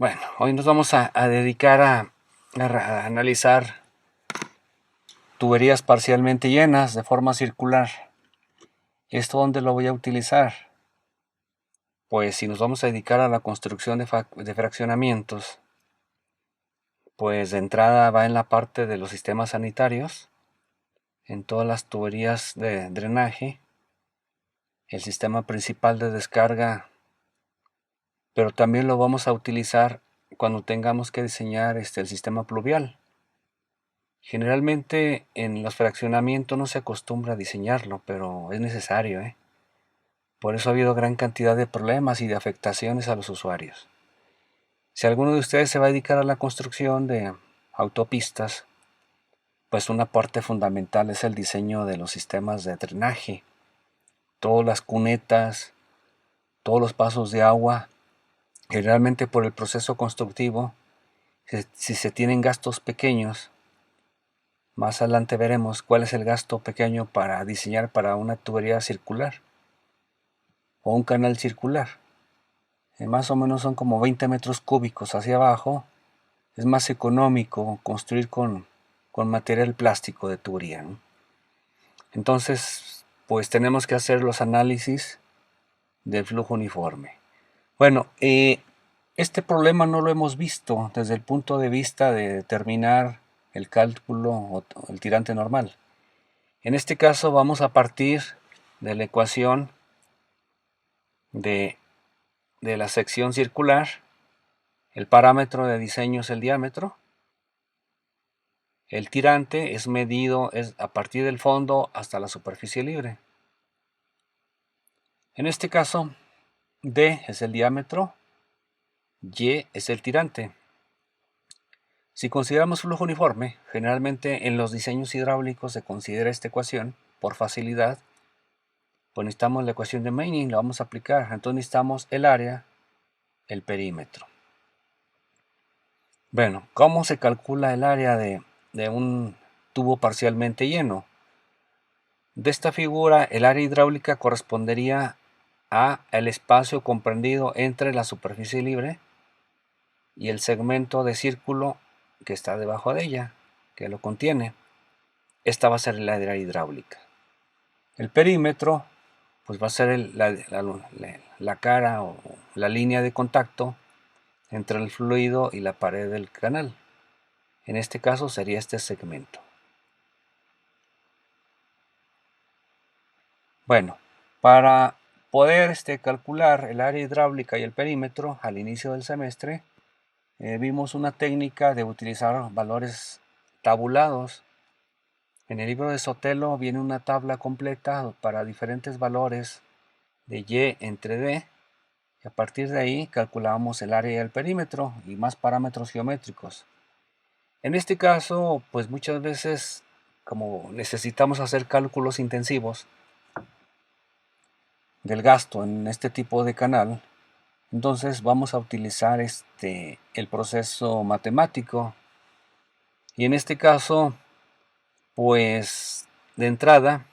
Bueno, hoy nos vamos a dedicar a analizar tuberías parcialmente llenas de forma circular. ¿Esto dónde lo voy a utilizar? Pues si nos vamos a dedicar a la construcción de fraccionamientos, pues de entrada va en la parte de los sistemas sanitarios, en todas las tuberías de drenaje, el sistema principal de descarga, pero también lo vamos a utilizar cuando tengamos que diseñar el sistema pluvial. Generalmente en los fraccionamientos no se acostumbra a diseñarlo, pero es necesario, ¿eh? Por eso ha habido gran cantidad de problemas y de afectaciones a los usuarios. Si alguno de ustedes se va a dedicar a la construcción de autopistas, pues una parte fundamental es el diseño de los sistemas de drenaje. Todas las cunetas, todos los pasos de agua, generalmente por el proceso constructivo, si se tienen gastos pequeños, más adelante veremos cuál es el gasto pequeño para diseñar para una tubería circular o un canal circular. Más o menos son como 20 metros cúbicos hacia abajo. Es más económico construir con material plástico de tubería, ¿no? Entonces, pues tenemos que hacer los análisis del flujo uniforme. Bueno, este problema no lo hemos visto desde el punto de vista de determinar el cálculo o el tirante normal. En este caso vamos a partir de la ecuación de la sección circular. El parámetro de diseño es el diámetro. El tirante es medido a partir del fondo hasta la superficie libre. En este caso, D es el diámetro, Y es el tirante. Si consideramos flujo uniforme, generalmente en los diseños hidráulicos se considera esta ecuación por facilidad. Pues necesitamos la ecuación de Manning, la vamos a aplicar. Entonces necesitamos el área, el perímetro. Bueno, ¿cómo se calcula el área de un tubo parcialmente lleno? De esta figura, el área hidráulica correspondería a el espacio comprendido entre la superficie libre y el segmento de círculo que está debajo de ella, que lo contiene. Esta va a ser el área hidráulica. El perímetro, pues va a ser la cara o la línea de contacto entre el fluido y la pared del canal. En este caso sería este segmento. Bueno, para poder calcular el área hidráulica y el perímetro al inicio del semestre, vimos una técnica de utilizar valores tabulados. En el libro de Sotelo viene una tabla completa para diferentes valores de Y entre D, y a partir de ahí calculamos el área y el perímetro y más parámetros geométricos. En este caso, pues muchas veces, como necesitamos hacer cálculos intensivos del gasto en este tipo de canal, entonces vamos a utilizar el proceso matemático. Y en este caso, pues de entrada,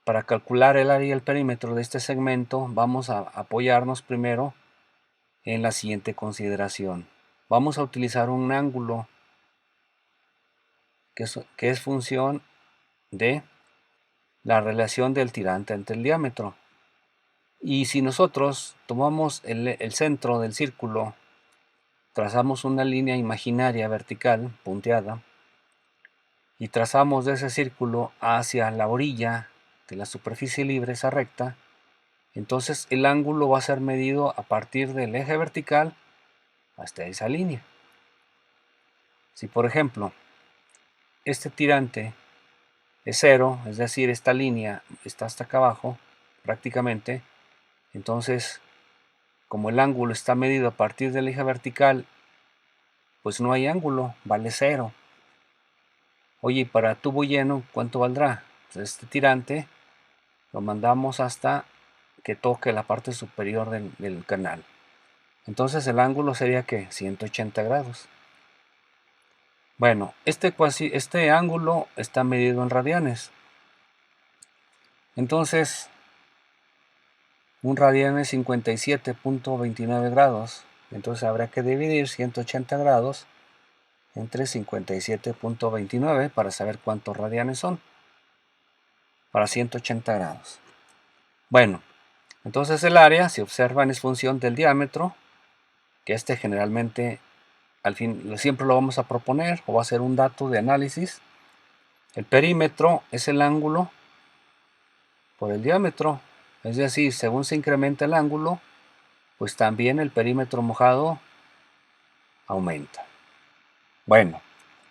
para calcular el área y el perímetro de este segmento, vamos a apoyarnos primero en la siguiente consideración. Vamos a utilizar un ángulo que es función de la relación del tirante entre el diámetro. Y si nosotros tomamos el centro del círculo, trazamos una línea imaginaria vertical punteada y trazamos de ese círculo hacia la orilla de la superficie libre, esa recta, entonces el ángulo va a ser medido a partir del eje vertical hasta esa línea. Si por ejemplo este tirante es 0, es decir, esta línea está hasta acá abajo prácticamente, entonces como el ángulo está medido a partir del eje vertical, pues no hay ángulo, vale 0. Oye, para tubo lleno, ¿cuánto valdrá? Pues este tirante lo mandamos hasta que toque la parte superior del canal. Entonces el ángulo sería que 180 grados. Bueno, este ángulo está medido en radianes. Entonces, un radian es 57.29 grados. Entonces habrá que dividir 180 grados entre 57.29 para saber cuántos radianes son para 180 grados. Bueno, entonces el área, si observan, es función del diámetro, que este generalmente al fin siempre lo vamos a proponer o va a ser un dato de análisis. El perímetro es el ángulo por el diámetro, es decir, según se incrementa el ángulo, pues también el perímetro mojado aumenta. Bueno,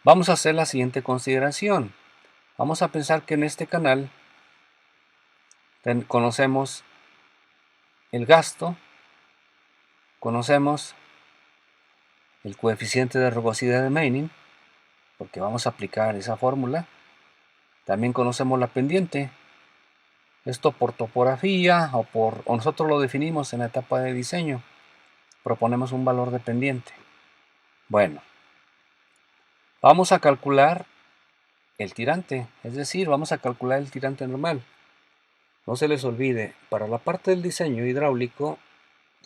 vamos a hacer la siguiente consideración. Vamos a pensar que en este canal conocemos el gasto, conocemos el coeficiente de rugosidad de Manning, porque vamos a aplicar esa fórmula. También conocemos la pendiente. Esto por topografía o nosotros lo definimos en la etapa de diseño. Proponemos un valor de pendiente. Bueno, vamos a calcular el tirante, es decir, vamos a calcular el tirante normal. No se les olvide, para la parte del diseño hidráulico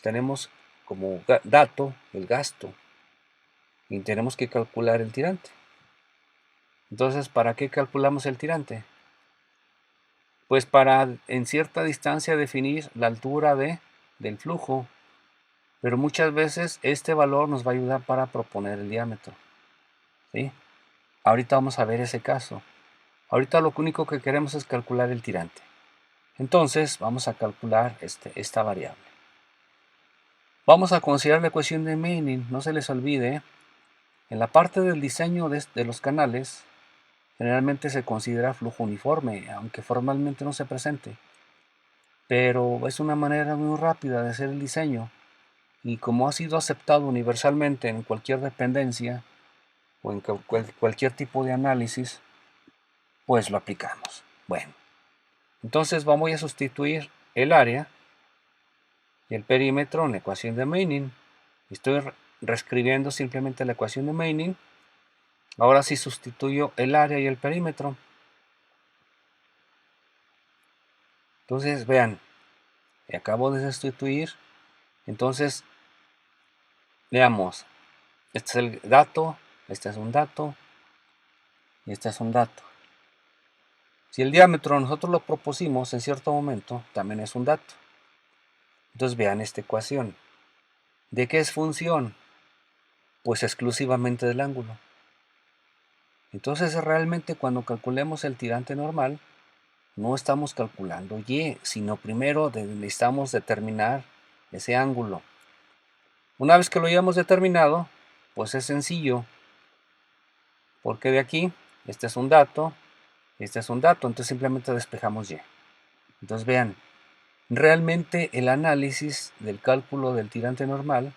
tenemos como dato el gasto y tenemos que calcular el tirante. Entonces, ¿para qué calculamos el tirante? Pues para en cierta distancia definir la altura del flujo, pero muchas veces este valor nos va a ayudar para proponer el diámetro, ¿sí? Ahorita vamos a ver ese caso. Ahorita lo único que queremos es calcular el tirante. Entonces vamos a calcular esta variable. Vamos a considerar la ecuación de Manning. No se les olvide, en la parte del diseño de los canales, generalmente se considera flujo uniforme, aunque formalmente no se presente. Pero es una manera muy rápida de hacer el diseño. Y como ha sido aceptado universalmente en cualquier dependencia o en cualquier tipo de análisis, pues lo aplicamos. Bueno, entonces vamos a sustituir el área y el perímetro en la ecuación de Manning. Estoy reescribiendo simplemente la ecuación de Manning. Ahora sí sustituyo el área y el perímetro. Entonces vean, acabo de sustituir. Entonces veamos, este es el dato, este es un dato y este es un dato. Si el diámetro nosotros lo propusimos en cierto momento, también es un dato. Entonces vean esta ecuación. ¿De qué es función? Pues exclusivamente del ángulo. Entonces realmente cuando calculemos el tirante normal, no estamos calculando y, sino primero necesitamos determinar ese ángulo. Una vez que lo hayamos determinado, pues es sencillo, porque de aquí, este es un dato, este es un dato, entonces simplemente despejamos y. Entonces vean, realmente el análisis del cálculo del tirante normal,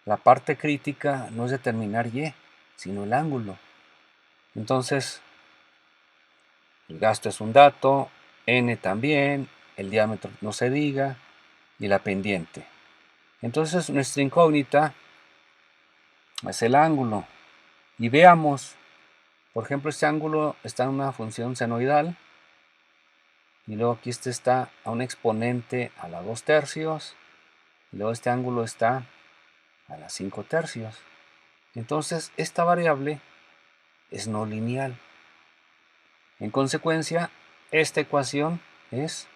la parte crítica no es determinar y, sino el ángulo. Entonces, el gasto es un dato, n también, el diámetro no se diga, y la pendiente. Entonces nuestra incógnita es el ángulo. Y veamos, por ejemplo, este ángulo está en una función senoidal, y luego aquí este está a un exponente a la 2 tercios, y luego este ángulo está a la 5 tercios. Entonces esta variable es no lineal. En consecuencia, esta ecuación es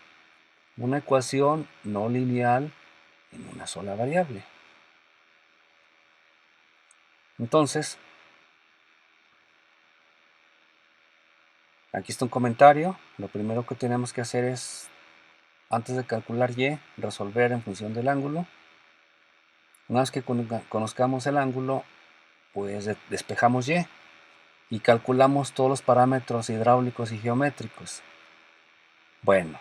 una ecuación no lineal en una sola variable. Entonces, aquí está un comentario. Lo primero que tenemos que hacer es, antes de calcular y, resolver en función del ángulo. Una vez que conozcamos el ángulo, pues despejamos y calculamos todos los parámetros hidráulicos y geométricos. Bueno,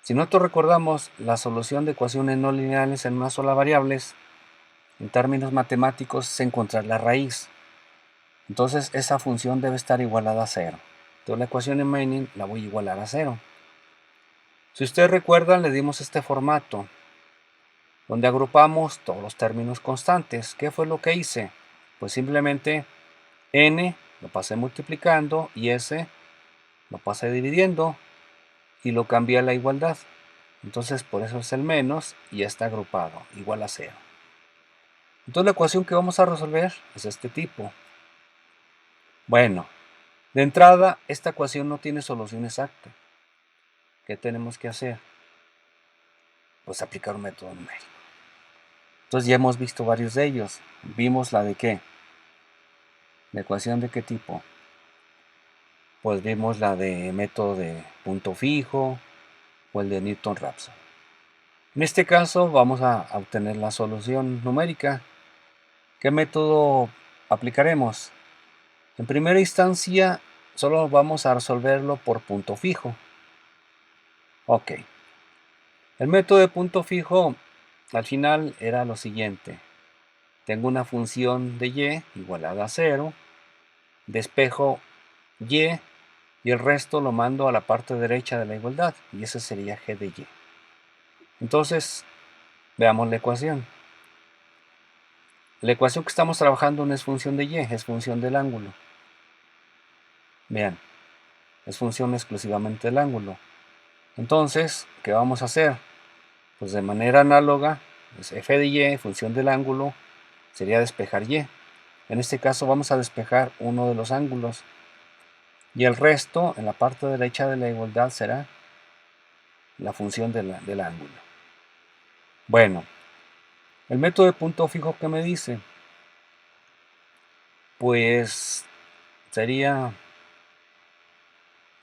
si nosotros recordamos la solución de ecuaciones no lineales en una sola variable, en términos matemáticos es encontrar la raíz. Entonces esa función debe estar igualada a 0. Entonces la ecuación en Manning la voy a igualar a 0. Si ustedes recuerdan, le dimos este formato, donde agrupamos todos los términos constantes. ¿Qué fue lo que hice? Pues simplemente n lo pasé multiplicando y s lo pasé dividiendo y lo cambié a la igualdad. Entonces por eso es el menos y ya está agrupado, igual a 0. Entonces la ecuación que vamos a resolver es este tipo. Bueno, de entrada, esta ecuación no tiene solución exacta. ¿Qué tenemos que hacer? Pues aplicar un método numérico. Entonces ya hemos visto varios de ellos. Vimos la de qué. ¿La ecuación de qué tipo? Pues vimos la de método de punto fijo o el de Newton-Raphson. En este caso vamos a obtener la solución numérica. ¿Qué método aplicaremos? En primera instancia solo vamos a resolverlo por punto fijo. Ok. El método de punto fijo al final era lo siguiente. Tengo una función de y igualada a 0, despejo y el resto lo mando a la parte derecha de la igualdad y ese sería g de y. Entonces, veamos la ecuación. La ecuación que estamos trabajando no es función de y, es función del ángulo. Vean, es función exclusivamente del ángulo. Entonces, ¿qué vamos a hacer? Pues de manera análoga, pues f de y, función del ángulo, sería despejar y. En este caso vamos a despejar uno de los ángulos. Y el resto, en la parte derecha de la igualdad, será la función del ángulo. Bueno, el método de punto fijo, ¿qué me dice? Pues sería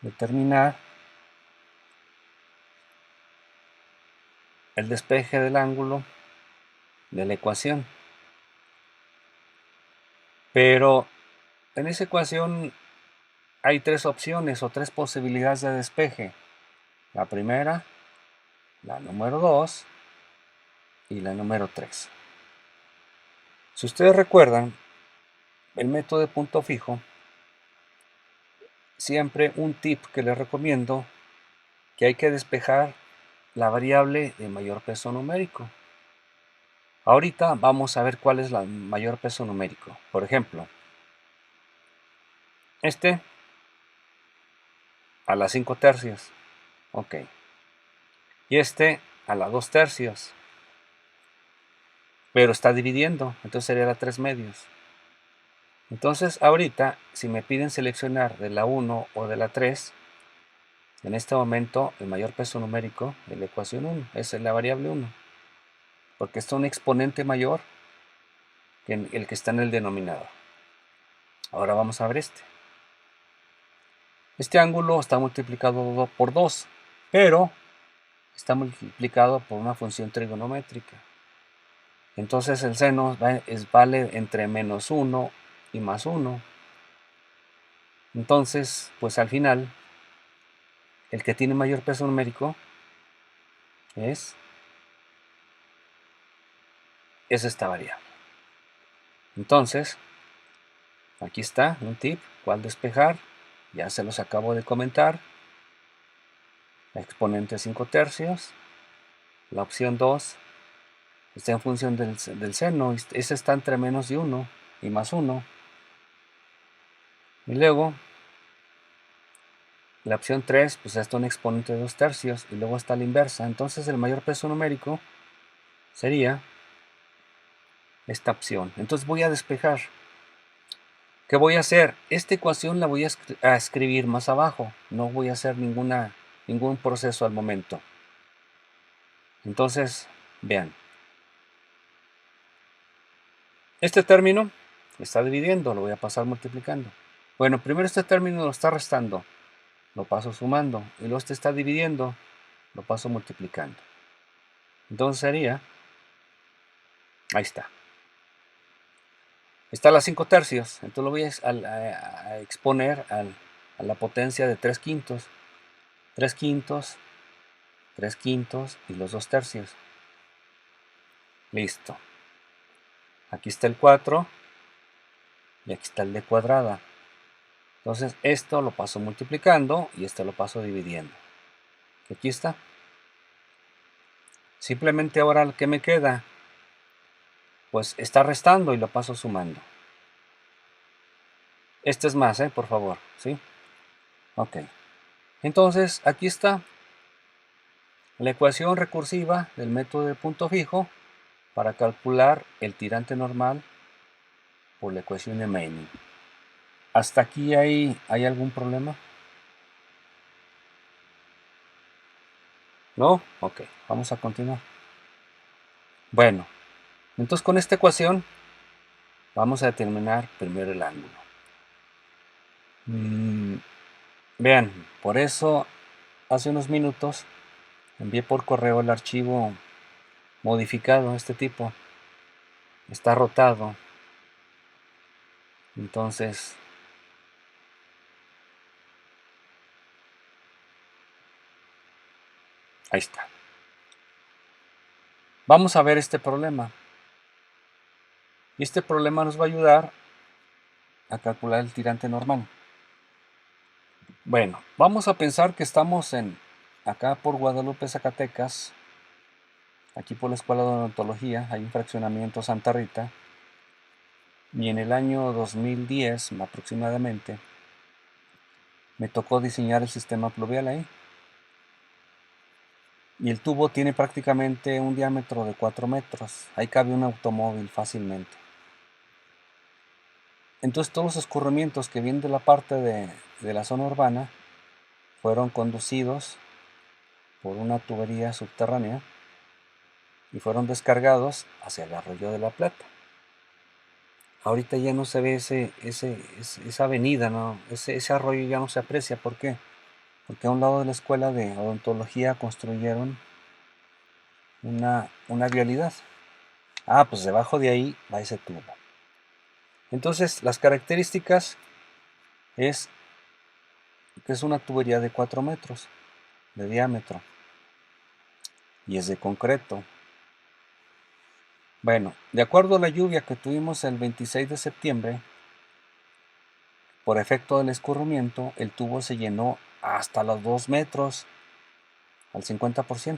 determinar el despeje del ángulo de la ecuación. Pero en esa ecuación hay tres opciones o tres posibilidades de despeje. La primera, la número 2 y la número 3. Si ustedes recuerdan, el método de punto fijo, siempre un tip que les recomiendo, que hay que despejar la variable de mayor peso numérico. Ahorita vamos a ver cuál es la mayor peso numérico. Por ejemplo, este a las 5 tercios. Ok. Y este a la 2 tercios. Pero está dividiendo, entonces sería la 3 medios. Entonces ahorita, si me piden seleccionar de la 1 o de la 3, en este momento el mayor peso numérico de la ecuación 1 es la variable 1. Porque está un exponente mayor que el que está en el denominador. Ahora vamos a ver este. Este ángulo está multiplicado por 2, pero está multiplicado por una función trigonométrica. Entonces el seno vale entre menos 1 y más 1. Entonces, pues al final, el que tiene mayor peso numérico es esta variable. Entonces, aquí está un tip, cuál despejar. Ya se los acabo de comentar. La exponente 5 tercios. La opción 2 está en función del seno. Ese está entre menos de 1 y más 1. Y luego, la opción 3, pues está un exponente de 2 tercios. Y luego está la inversa. Entonces el mayor peso numérico sería esta opción. Entonces voy a despejar. ¿Qué voy a hacer? Esta ecuación la voy a escribir más abajo. No voy a hacer ningún proceso al momento. Entonces, vean. Este término está dividiendo, lo voy a pasar multiplicando. Bueno, primero este término lo está restando, lo paso sumando. Y luego este está dividiendo, lo paso multiplicando. Entonces sería, ahí está. Está a las 5 tercios, entonces lo voy a exponer a la potencia de 3 quintos. 3 quintos, 3 quintos y los 2 tercios. Listo. Aquí está el 4 y aquí está el d cuadrada. Entonces esto lo paso multiplicando y esto lo paso dividiendo. Aquí está. Simplemente ahora, ¿qué me queda? Pues está restando y lo paso sumando. Este es más, por favor, ¿sí? Ok. Entonces, aquí está la ecuación recursiva del método de punto fijo. para calcular el tirante normal por la ecuación de Mainin. ¿Hasta aquí hay algún problema? ¿No? Ok, vamos a continuar. Bueno, entonces con esta ecuación vamos a determinar primero el ángulo. Vean, por eso hace unos minutos envié por correo el archivo modificado de este tipo. Está rotado. Entonces, ahí está. Vamos a ver este problema. Y este problema nos va a ayudar a calcular el tirante normal. Bueno, vamos a pensar que estamos acá por Guadalupe, Zacatecas, aquí por la Escuela de Odontología, hay un fraccionamiento Santa Rita, y en el año 2010 aproximadamente me tocó diseñar el sistema pluvial ahí. Y el tubo tiene prácticamente un diámetro de 4 metros, ahí cabe un automóvil fácilmente. Entonces todos los escurrimientos que vienen de la parte de la zona urbana fueron conducidos por una tubería subterránea y fueron descargados hacia el arroyo de la Plata. Ahorita ya no se ve esa avenida, ¿no? Ese arroyo ya no se aprecia. ¿Por qué? Porque a un lado de la escuela de odontología construyeron una vialidad. Ah, pues debajo de ahí va ese tubo. Entonces, las características es que es una tubería de 4 metros de diámetro y es de concreto. Bueno, de acuerdo a la lluvia que tuvimos el 26 de septiembre, por efecto del escurrimiento, el tubo se llenó hasta los 2 metros, al 50%.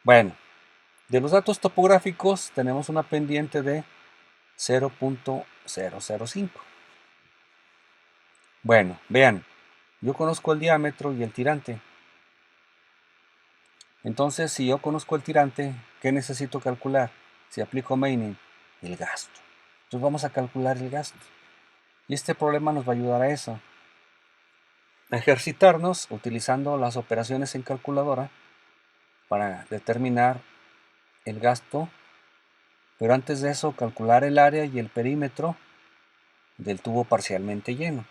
Bueno, de los datos topográficos tenemos una pendiente de 0.005. Bueno, vean, yo conozco el diámetro y el tirante. Entonces, si yo conozco el tirante, ¿qué necesito calcular? Si aplico Mainin, el gasto. Entonces vamos a calcular el gasto. Y este problema nos va a ayudar a eso. A ejercitarnos utilizando las operaciones en calculadora para determinar el gasto. Pero antes de eso, calcular el área y el perímetro del tubo parcialmente lleno.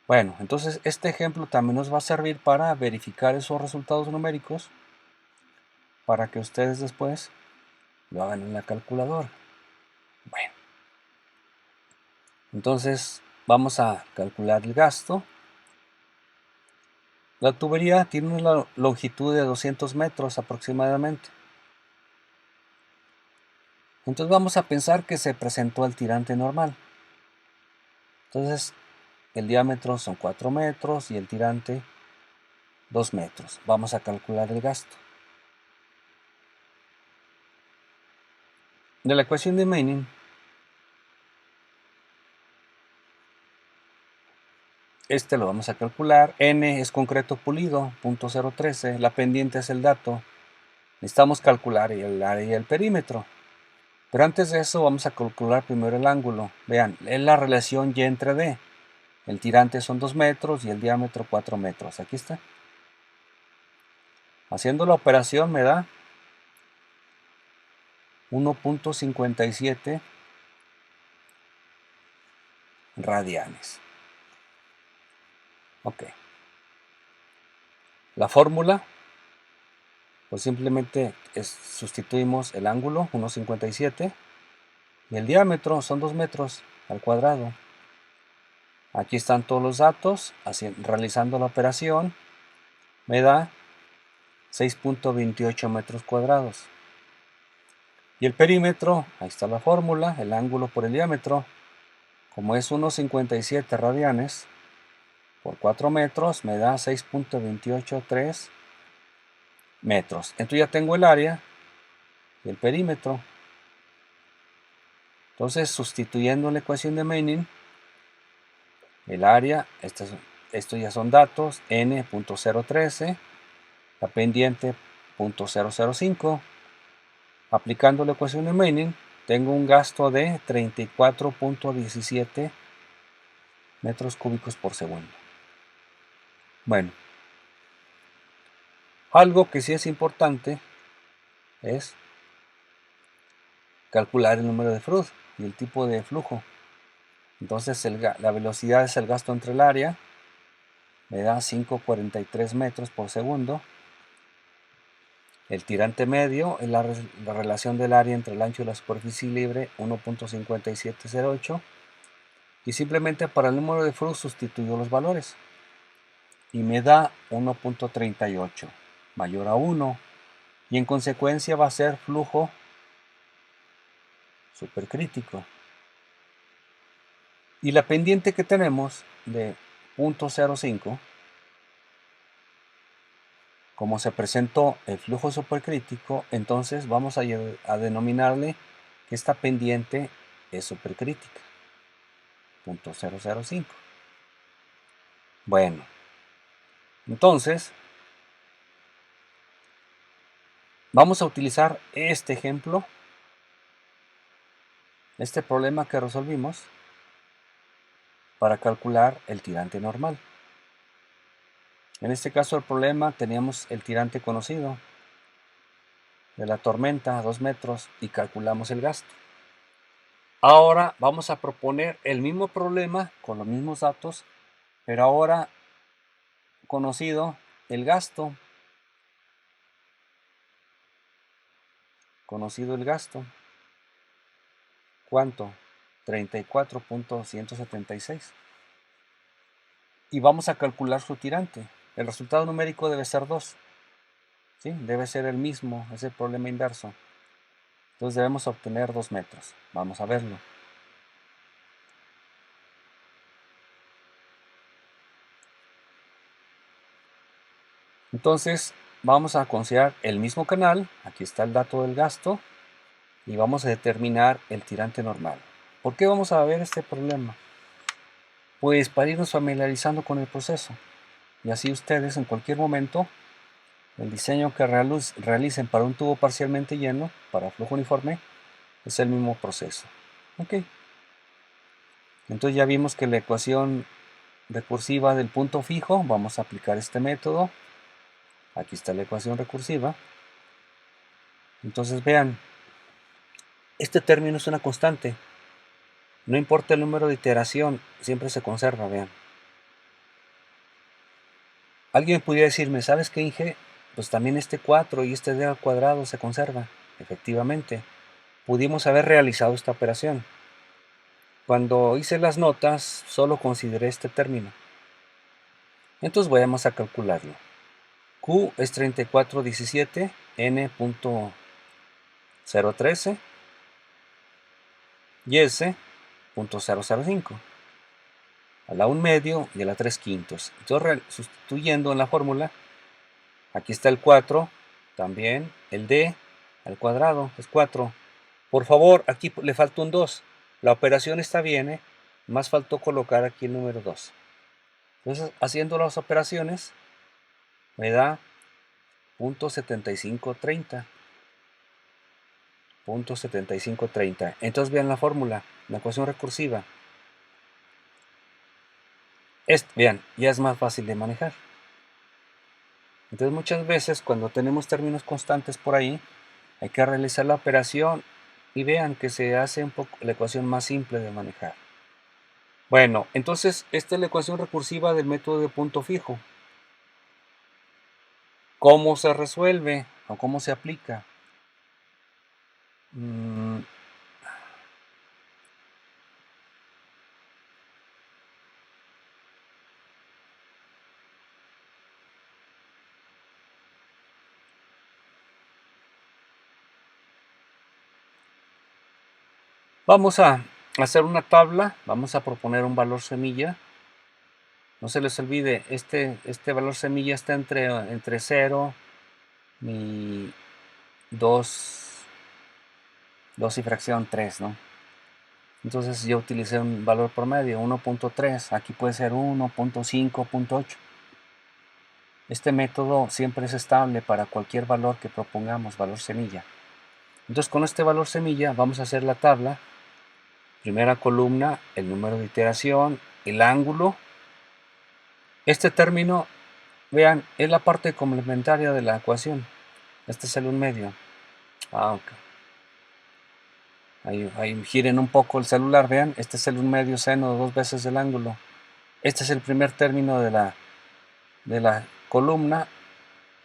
Bueno, entonces este ejemplo también nos va a servir para verificar esos resultados numéricos para que ustedes después lo hagan en la calculadora. Bueno, entonces vamos a calcular el gasto. La tubería tiene una longitud de 200 metros aproximadamente. Entonces vamos a pensar que se presentó el tirante normal. Entonces el diámetro son 4 metros y el tirante 2 metros. Vamos a calcular el gasto. De la ecuación de Mainin, este lo vamos a calcular. N es concreto pulido, 0.013. La pendiente es el dato. Necesitamos calcular el área y el perímetro. Pero antes de eso vamos a calcular primero el ángulo. Vean, es la relación Y entre D. El tirante son 2 metros y el diámetro 4 metros. Aquí está. Haciendo la operación me da 1.57 radianes. Ok. La fórmula, pues simplemente sustituimos el ángulo, 1.57, y el diámetro son 2 metros al cuadrado. Aquí están todos los datos, realizando la operación, me da 6.28 metros cuadrados. Y el perímetro, ahí está la fórmula, el ángulo por el diámetro, como es 1.57 radianes por 4 metros, me da 6.283 metros. Entonces ya tengo el área y el perímetro. Entonces, sustituyendo la ecuación de Mainin, el área, estos ya son datos, n.013, la pendiente 0.005, Aplicando la ecuación de Mainin, tengo un gasto de 34.17 metros cúbicos por segundo. Bueno, algo que sí es importante es calcular el número de Freud y el tipo de flujo. Entonces la velocidad es el gasto entre el área, me da 5,43 metros por segundo. El tirante medio es la relación del área entre el ancho y la superficie libre, 1.5708. Y simplemente para el número de Freud sustituyo los valores. Y me da 1.38, mayor a 1. Y en consecuencia va a ser flujo supercrítico. Y la pendiente que tenemos de 0.05, como se presentó el flujo supercrítico, entonces vamos a denominarle que esta pendiente es supercrítica, 0.005. Bueno, entonces vamos a utilizar este ejemplo, este problema que resolvimos, para calcular el tirante normal. En este caso el problema teníamos el tirante conocido de la tormenta a 2 metros y calculamos el gasto. Ahora vamos a proponer el mismo problema con los mismos datos, pero ahora conocido el gasto. Conocido el gasto. ¿Cuánto? 34.176. Y vamos a calcular su tirante. El resultado numérico debe ser 2. ¿Sí? Debe ser el mismo, es el problema inverso. Entonces debemos obtener 2 metros. Vamos a verlo. Entonces vamos a considerar el mismo canal. Aquí está el dato del gasto. Y vamos a determinar el tirante normal. ¿Por qué vamos a ver este problema? Pues para irnos familiarizando con el proceso. Y así ustedes en cualquier momento, el diseño que realicen para un tubo parcialmente lleno, para flujo uniforme, es el mismo proceso. Ok. Entonces ya vimos que la ecuación recursiva del punto fijo, vamos a aplicar este método. Aquí está la ecuación recursiva. Entonces vean, este término es una constante. No importa el número de iteración, siempre se conserva, vean. Alguien pudiera decirme, ¿sabes qué, Inge? Pues también este 4 y este d al cuadrado se conserva. Efectivamente, pudimos haber realizado esta operación. Cuando hice las notas, solo consideré este término. Entonces vayamos a calcularlo. Q es 3417, n.013 y s.005. A la 1 medio y a la 3 quintos. Entonces, sustituyendo en la fórmula, aquí está el 4, también el d al cuadrado es 4. Por favor, aquí le falta un 2. La operación está bien, más faltó colocar aquí el número 2. Entonces, haciendo las operaciones, me da .7530. .7530. Entonces vean la fórmula, la ecuación recursiva. Vean, ya es más fácil de manejar. Entonces muchas veces cuando tenemos términos constantes por ahí, hay que realizar la operación y vean que se hace un poco la ecuación más simple de manejar. Bueno, entonces esta es la ecuación recursiva del método de punto fijo. ¿Cómo se resuelve o cómo se aplica? Vamos a hacer una tabla, vamos a proponer un valor semilla. No se les olvide, este valor semilla está entre 0 y 2 y fracción 3, ¿no? Entonces yo utilicé un valor promedio, 1.3, aquí puede ser 1.5, 0.8. Este método siempre es estable para cualquier valor que propongamos, valor semilla. Entonces con este valor semilla vamos a hacer la tabla. Primera columna, el número de iteración, el ángulo. Este término, vean, es la parte complementaria de la ecuación. Este es el 1 medio. Ok. Ahí giren un poco el celular, vean. Este es el 1 medio seno de 2 veces el ángulo. Este es el primer término de la columna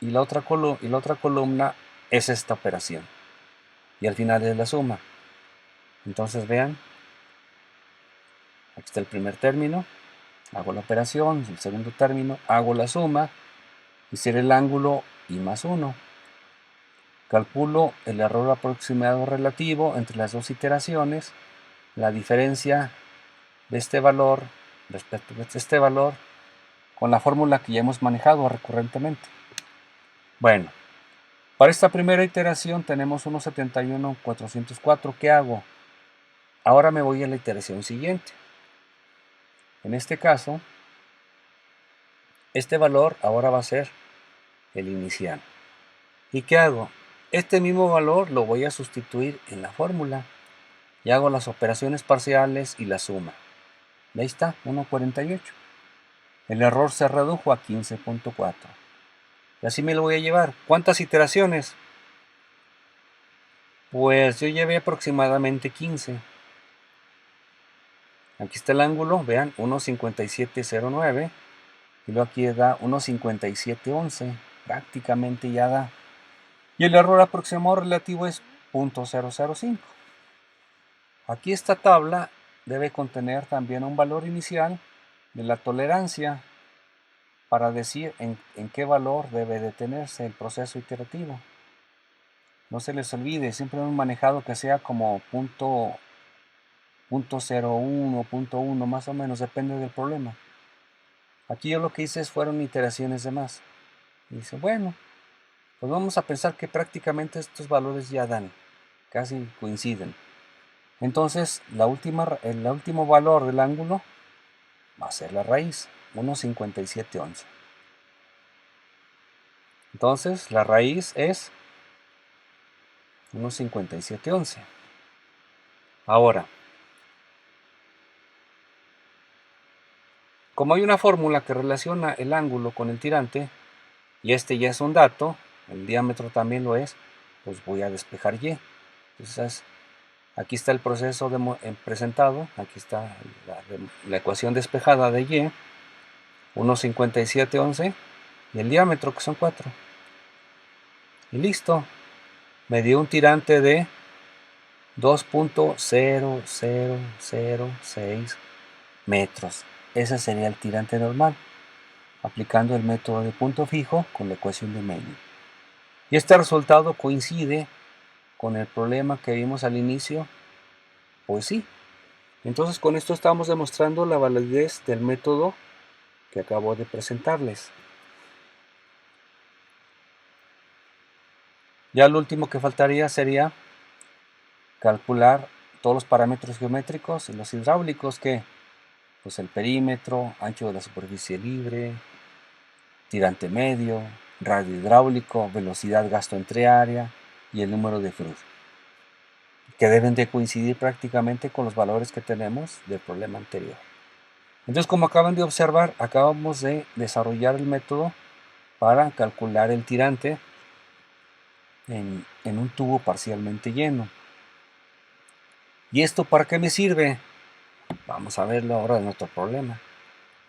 y la otra columna es esta operación. Y al final es la suma. Entonces vean, aquí está el primer término, hago la operación, el segundo término, hago la suma, y será el ángulo y más 1. Calculo el error aproximado relativo entre las dos iteraciones, la diferencia de este valor respecto de este valor con la fórmula que ya hemos manejado recurrentemente. Bueno, para esta primera iteración tenemos 1,71,404. ¿Qué hago? Ahora me voy a la iteración siguiente. En este caso, este valor ahora va a ser el inicial. ¿Y qué hago? Este mismo valor lo voy a sustituir en la fórmula y hago las operaciones parciales y la suma. Ahí está, 1,48. El error se redujo a 15,4. Y así me lo voy a llevar. ¿Cuántas iteraciones? Pues yo llevé aproximadamente 15. Aquí está el ángulo, vean, 1,5709. Y luego aquí da 1,5711. Prácticamente ya da. Y el error aproximado relativo es 0,005. Aquí esta tabla debe contener también un valor inicial de la tolerancia para decir en qué valor debe detenerse el proceso iterativo. No se les olvide, siempre hemos manejado que sea como punto 0,1, punto 1, más o menos, depende del problema. Aquí yo lo que hice fueron iteraciones de más. Y dice, bueno, pues vamos a pensar que prácticamente estos valores ya dan, casi coinciden. Entonces, el último valor del ángulo va a ser la raíz, 1,5711. Entonces, la raíz es 1,5711. Ahora, como hay una fórmula que relaciona el ángulo con el tirante, y este ya es un dato, el diámetro también lo es, pues voy a despejar y. Entonces, aquí está el proceso presentado, aquí está la ecuación despejada de y, 1,5711, y el diámetro que son 4. Y listo, me dio un tirante de 2,0006 metros. Ese sería el tirante normal, aplicando el método de punto fijo con la ecuación de Maynard. Y este resultado coincide con el problema que vimos al inicio. Pues sí. Entonces con esto estamos demostrando la validez del método que acabo de presentarles. Ya lo último que faltaría sería calcular todos los parámetros geométricos y los hidráulicos, que pues el perímetro, ancho de la superficie libre, tirante medio, radio hidráulico, velocidad gasto entre área y el número de flujo, que deben de coincidir prácticamente con los valores que tenemos del problema anterior. Entonces, como acaban de observar, acabamos de desarrollar el método para calcular el tirante en un tubo parcialmente lleno. ¿Y esto para qué me sirve? Vamos a verlo ahora en nuestro problema.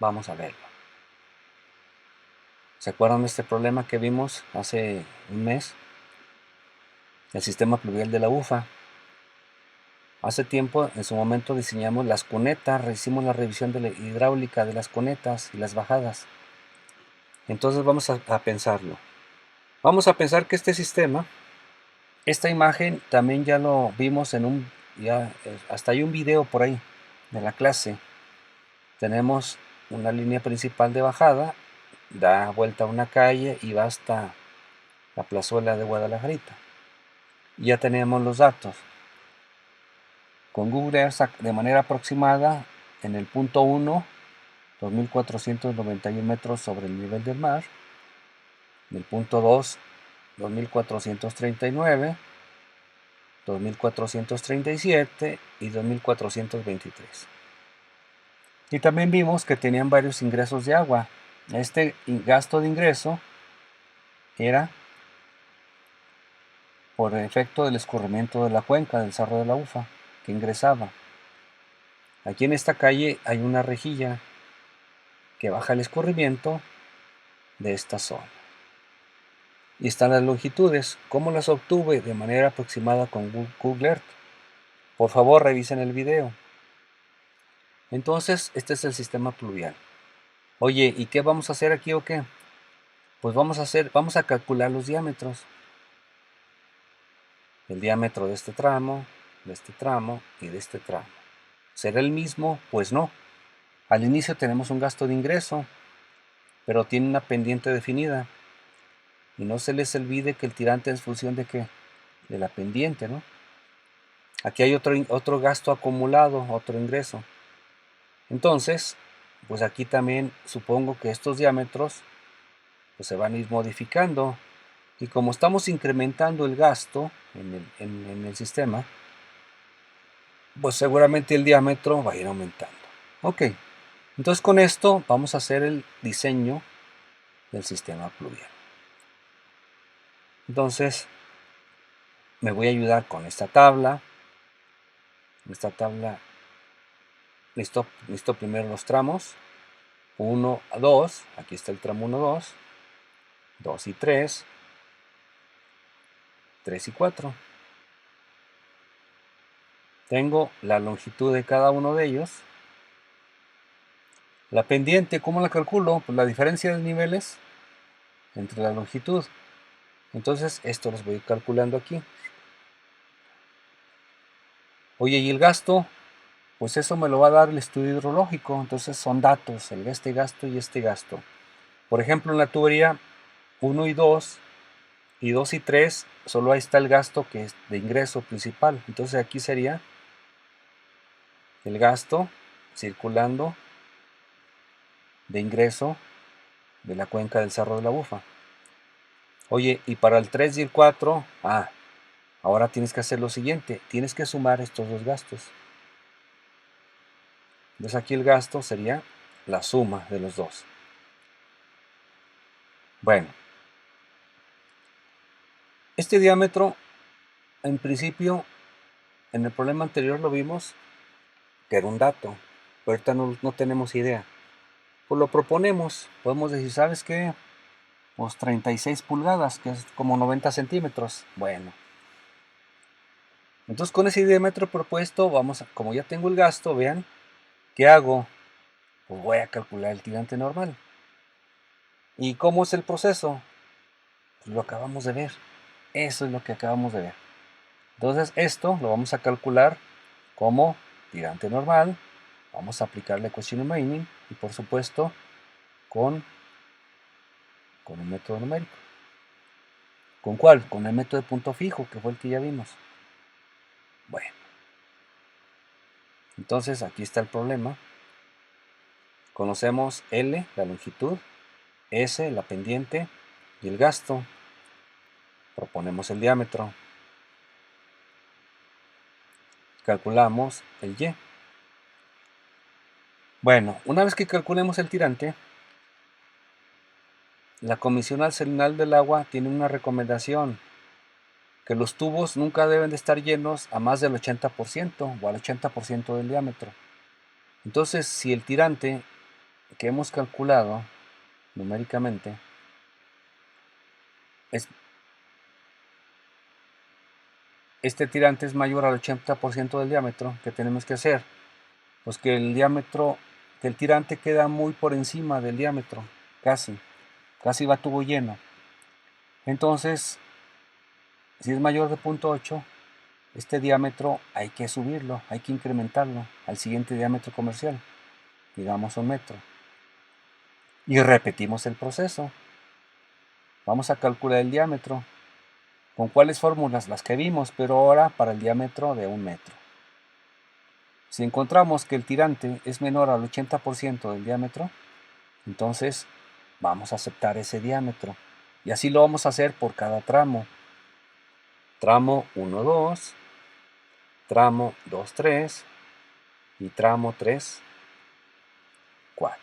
Vamos a verlo. ¿Se acuerdan de este problema que vimos hace un mes? El sistema pluvial de la UFA. Hace tiempo, en su momento, diseñamos las cunetas, hicimos la revisión de la hidráulica de las cunetas y las bajadas. Entonces vamos a pensarlo. Vamos a pensar que este sistema, esta imagen también ya lo vimos hasta hay un video por ahí de la clase. Tenemos una línea principal de bajada, da vuelta a una calle y va hasta la plazuela de Guadalajarita. Ya tenemos los datos. Con Google Earth de manera aproximada, en el punto 1, 2.491 metros sobre el nivel del mar. En el punto 2, 2.439. 2437 y 2423. Y también vimos que tenían varios ingresos de agua. Este gasto de ingreso era por efecto del escurrimiento de la cuenca del Cerro de la Ufa que ingresaba. Aquí en esta calle hay una rejilla que baja el escurrimiento de esta zona. Y están las longitudes. ¿Cómo las obtuve? De manera aproximada con Google Earth. Por favor, revisen el video. Entonces, este es el sistema pluvial. Oye, ¿y qué vamos a hacer aquí o qué? Pues vamos a calcular los diámetros. El diámetro de este tramo y de este tramo. ¿Será el mismo? Pues no. Al inicio tenemos un gasto de ingreso, pero tiene una pendiente definida. Y no se les olvide que el tirante es función de qué? De la pendiente, ¿no? Aquí hay otro gasto acumulado, otro ingreso. Entonces, pues aquí también supongo que estos diámetros pues se van a ir modificando. Y como estamos incrementando el gasto en el sistema, pues seguramente el diámetro va a ir aumentando. Ok, entonces con esto vamos a hacer el diseño del sistema pluvial. Entonces me voy a ayudar con esta tabla. Listo primero los tramos. 1 a 2, aquí está el tramo 1, 2, 2 y 3, 3 y 4. Tengo la longitud de cada uno de ellos. La pendiente, ¿cómo la calculo? Pues la diferencia de niveles entre la longitud. Entonces esto los voy calculando aquí. Oye, ¿y el gasto? Pues eso me lo va a dar el estudio hidrológico. Entonces son datos, este gasto y este gasto. Por ejemplo, en la tubería 1 y 2 y 2 y 3, solo ahí está el gasto que es de ingreso principal. Entonces aquí sería el gasto circulando de ingreso de la cuenca del Cerro de la Ufa. Oye, y para el 3 y el 4, ahora tienes que hacer lo siguiente, tienes que sumar estos dos gastos. Entonces aquí el gasto sería la suma de los dos. Bueno, este diámetro, en principio, en el problema anterior lo vimos que era un dato, pero ahorita no tenemos idea. Pues lo proponemos, podemos decir, ¿sabes qué? Pues 36 pulgadas, que es como 90 centímetros. Bueno, entonces con ese diámetro propuesto, como ya tengo el gasto, vean, ¿qué hago? Pues voy a calcular el tirante normal. ¿Y cómo es el proceso? Pues lo acabamos de ver. Eso es lo que acabamos de ver. Entonces esto lo vamos a calcular como tirante normal. Vamos a aplicar la ecuación de Mainin y por supuesto con un método numérico. ¿Con cuál? Con el método de punto fijo, que fue el que ya vimos. Bueno, entonces aquí está el problema. Conocemos L, la longitud, S, la pendiente y el gasto. Proponemos el diámetro. Calculamos el Y. Bueno, una vez que calculemos el tirante, la Comisión Nacional del Agua tiene una recomendación, que los tubos nunca deben de estar llenos a más del 80% o al 80% del diámetro. Entonces, si el tirante que hemos calculado numéricamente este tirante es mayor al 80% del diámetro, ¿qué tenemos que hacer? Pues que el tirante queda muy por encima del diámetro, casi va tubo lleno. Entonces, si es mayor de 0.8, este diámetro hay que subirlo, hay que incrementarlo al siguiente diámetro comercial, digamos 1 metro. Y repetimos el proceso. Vamos a calcular el diámetro. ¿Con cuáles fórmulas? Las que vimos, pero ahora para el diámetro de 1 metro. Si encontramos que el tirante es menor al 80% del diámetro, entonces vamos a aceptar ese diámetro. Y así lo vamos a hacer por cada tramo. Tramo 1, 2, tramo 2, 3 y tramo 3, 4.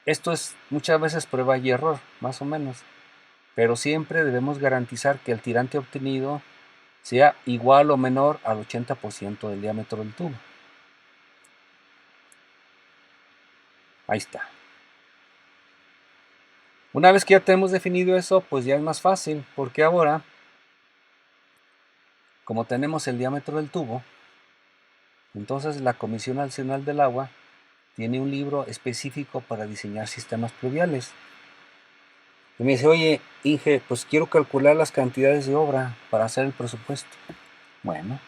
Esto es muchas veces prueba y error, más o menos, pero siempre debemos garantizar que el tirante obtenido sea igual o menor al 80% del diámetro del tubo. Ahí está. Una vez que ya tenemos definido eso, pues ya es más fácil, porque ahora, como tenemos el diámetro del tubo, entonces la Comisión Nacional del Agua tiene un libro específico para diseñar sistemas pluviales. Y me dice, oye, Inge, pues quiero calcular las cantidades de obra para hacer el presupuesto. Bueno,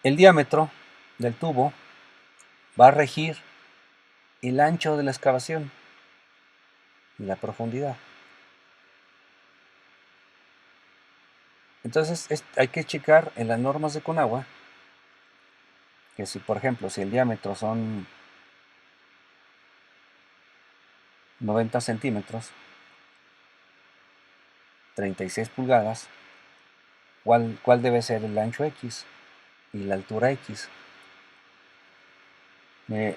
el diámetro del tubo va a regir el ancho de la excavación y la profundidad. Entonces hay que checar en las normas de Conagua que si, por ejemplo, si el diámetro son 90 centímetros, 36 pulgadas, ¿cuál debe ser el ancho X y la altura X?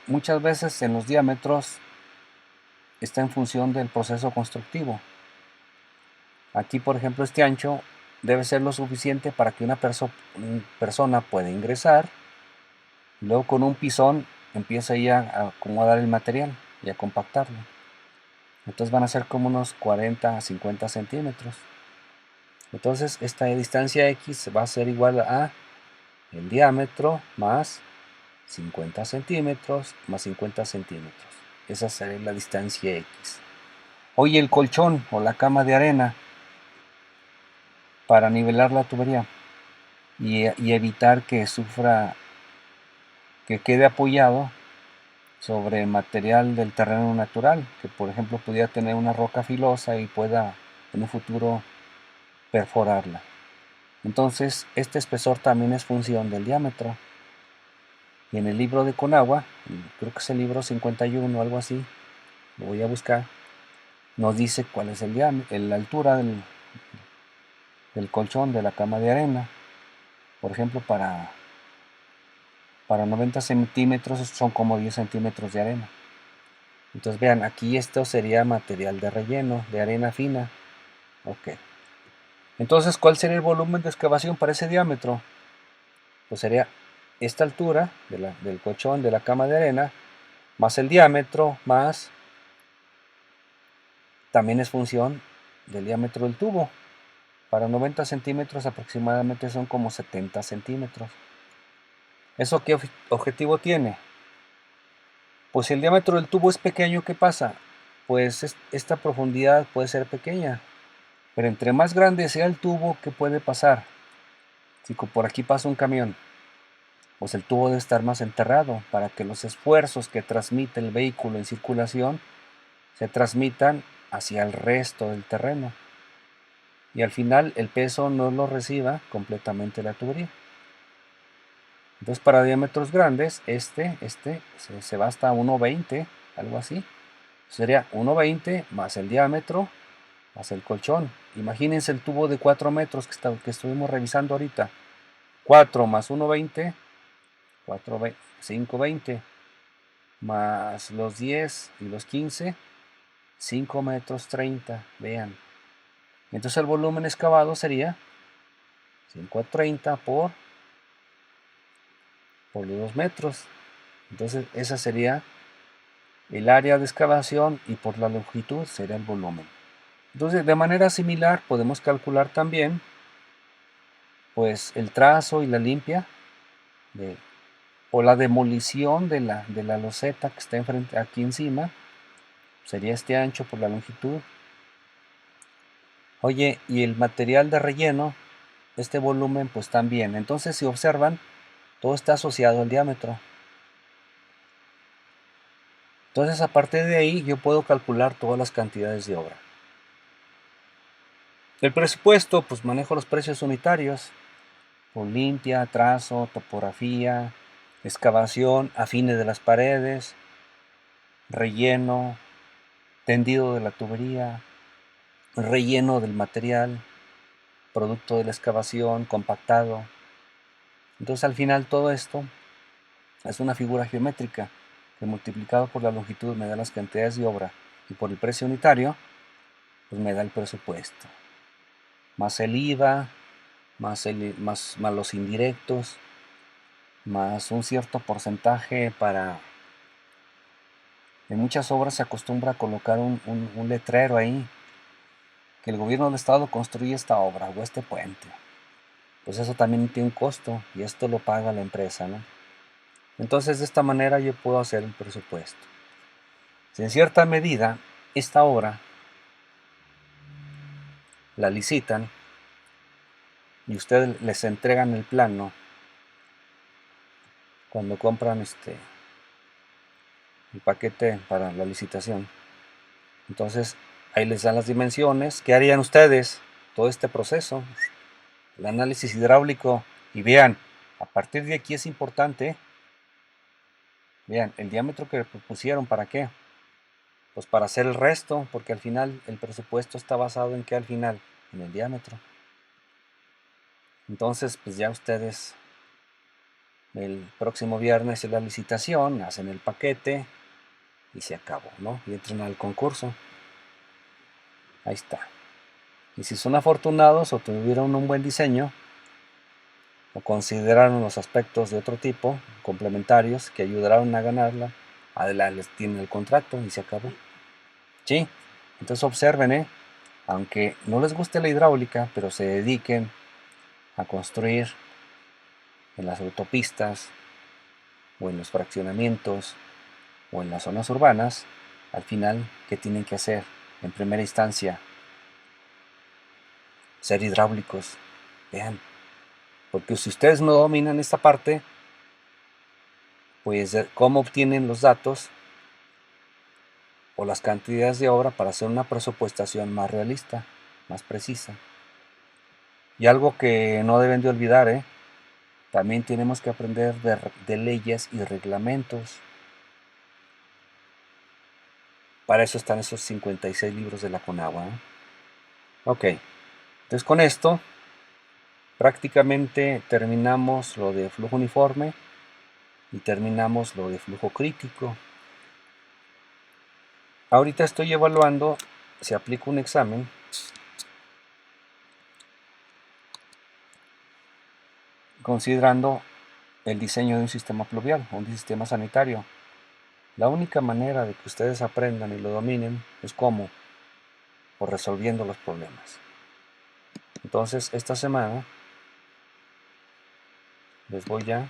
Muchas veces en los diámetros está en función del proceso constructivo. Aquí, por ejemplo, este ancho debe ser lo suficiente para que una persona pueda ingresar, y luego con un pisón empieza ya a acomodar el material y a compactarlo. Entonces van a ser como unos 40 a 50 centímetros. Entonces esta distancia X va a ser igual a el diámetro más 50 centímetros más 50 centímetros. Esa será la distancia X. Oye, el colchón o la cama de arena para nivelar la tubería y evitar que sufra, que quede apoyado sobre material del terreno natural, que por ejemplo pudiera tener una roca filosa y pueda en un futuro perforarla. Entonces, este espesor también es función del diámetro. Y en el libro de Conagua, creo que es el libro 51 o algo así, lo voy a buscar, nos dice cuál es el diámetro, la altura del colchón de la cama de arena. Por ejemplo, para 90 centímetros son como 10 centímetros de arena. Entonces vean, aquí esto sería material de relleno, de arena fina. Ok. Entonces, ¿cuál sería el volumen de excavación para ese diámetro? Pues sería esta altura del colchón de la cama de arena, más el diámetro, más también es función del diámetro del tubo. Para 90 centímetros aproximadamente son como 70 centímetros. ¿Eso qué objetivo tiene? Pues si el diámetro del tubo es pequeño, ¿qué pasa? Pues esta profundidad puede ser pequeña, pero entre más grande sea el tubo, ¿qué puede pasar? Si por aquí pasa un camión, pues el tubo debe estar más enterrado para que los esfuerzos que transmite el vehículo en circulación se transmitan hacia el resto del terreno y al final el peso no lo reciba completamente la tubería. Entonces para diámetros grandes, se va hasta 1,20, algo así. Sería 1,20 más el diámetro más el colchón. Imagínense el tubo de 4 metros que estuvimos revisando ahorita. 4 más 1,20, 5,20 más los 10 y los 15, 5 metros 30, vean. Entonces el volumen excavado sería 5,30 por los 2 metros. Entonces esa sería el área de excavación y por la longitud será el volumen. Entonces de manera similar podemos calcular también pues el trazo y la limpia o la demolición de la loseta que está aquí encima. Sería este ancho por la longitud. Oye, y el material de relleno, este volumen pues también. Entonces si observan, todo está asociado al diámetro. Entonces a partir de ahí yo puedo calcular todas las cantidades de obra. El presupuesto, pues manejo los precios unitarios, por limpia, trazo, topografía, excavación, afines de las paredes, relleno, tendido de la tubería, relleno del material, producto de la excavación, compactado. Entonces al final todo esto es una figura geométrica que multiplicado por la longitud me da las cantidades de obra y por el precio unitario, pues me da el presupuesto. Más el IVA, más los indirectos, más un cierto porcentaje para... En muchas obras se acostumbra a colocar un letrero ahí, que el gobierno del estado construye esta obra o este puente. Pues eso también tiene un costo y esto lo paga la empresa, ¿no? Entonces de esta manera yo puedo hacer el presupuesto. Si en cierta medida esta obra la licitan y ustedes les entregan el plano cuando compran el paquete para la licitación, entonces ahí les dan las dimensiones. ¿Qué harían ustedes? Todo este proceso, el análisis hidráulico, y vean, a partir de aquí es importante, vean, el diámetro que propusieron, ¿para qué? Pues para hacer el resto, porque al final el presupuesto está basado en qué al final, en el diámetro. Entonces, pues ya ustedes el próximo viernes en la licitación, hacen el paquete y se acabó, ¿no? Y entran al concurso. Ahí está. Y si son afortunados o tuvieron un buen diseño, o consideraron los aspectos de otro tipo, complementarios, que ayudaron a ganarla, adelante les tienen el contrato y se acabó. ¿Sí? Entonces observen, aunque no les guste la hidráulica, pero se dediquen a construir en las autopistas, o en los fraccionamientos, o en las zonas urbanas, al final, ¿qué tienen que hacer? En primera instancia, ser hidráulicos. Vean, porque si ustedes no dominan esta parte, pues cómo obtienen los datos o las cantidades de obra para hacer una presupuestación más realista, más precisa. Y algo que no deben de olvidar, también tenemos que aprender de leyes y reglamentos. Para eso están esos 56 libros de la CONAGUA. Ok, entonces con esto prácticamente terminamos lo de flujo uniforme y terminamos lo de flujo crítico. Ahorita estoy evaluando si aplico un examen considerando el diseño de un sistema pluvial o un sistema sanitario. La única manera de que ustedes aprendan y lo dominen es cómo, por resolviendo los problemas. Entonces esta semana les voy a